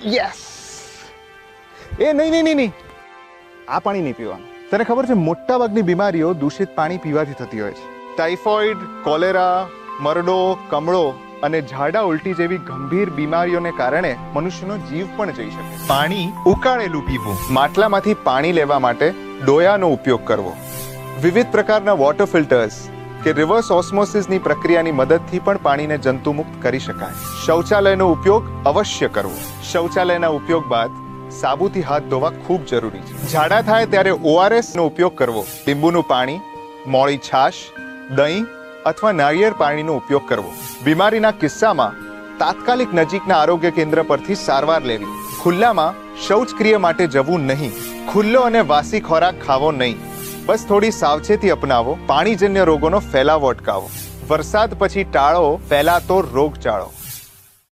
Yes. એ નહીં, આ પાણી નહીં પીવાનું. તને ખબર છે મોટા ભાગની બીમારીઓ દૂષિત પાણી પીવાથી થતી હોય છે. ટાઇફોઇડ, કોલેરા, મરડો, કમળો અને ઝાડા ઉલટી જેવી ગંભીર બીમારીઓને કારણે મનુષ્યનો જીવ પણ જઈ શકે. પાણી ઉકાળેલું પીવું. માટલામાંથી પાણી લેવા માટે ડોયાનો ઉપયોગ કરવો. વિવિધ પ્રકારના વોટર ફિલ્ટર્સ કે રિવર્સ ઓસ્મોસિસની પ્રક્રિયાની મદદથી પણ પાણીને જંતુમુક્ત કરી શકાય. શૌચાલયનો ઉપયોગ અવશ્ય કરવો. શૌચાલયના ઉપયોગ બાદ સાબુથી હાથ ધોવા ખૂબ જરૂરી છે. ઝાડા થાય ત્યારે ORS નો ઉપયોગ કરવો. લીંબુનું પાણી, મોળી છાશ, દહીં અથવા નાળિયેર પાણીનો ઉપયોગ કરવો. બીમારીના કિસ્સામાં તાત્કાલિક નજીકના આરોગ્ય કેન્દ્ર પરથી સારવાર લેવી. ખુલ્લામાં શૌચક્રિયા માટે જવું નહીં. ખુલ્લો અને વાસી ખોરાક ખાવો નહીં. બસ થોડી સાવચેતી અપનાવો. પાણીજન્ય રોગોનો ફેલાવો અટકાવો. વરસાદ પછી ટાળો ફેલાતો રોગચાળો.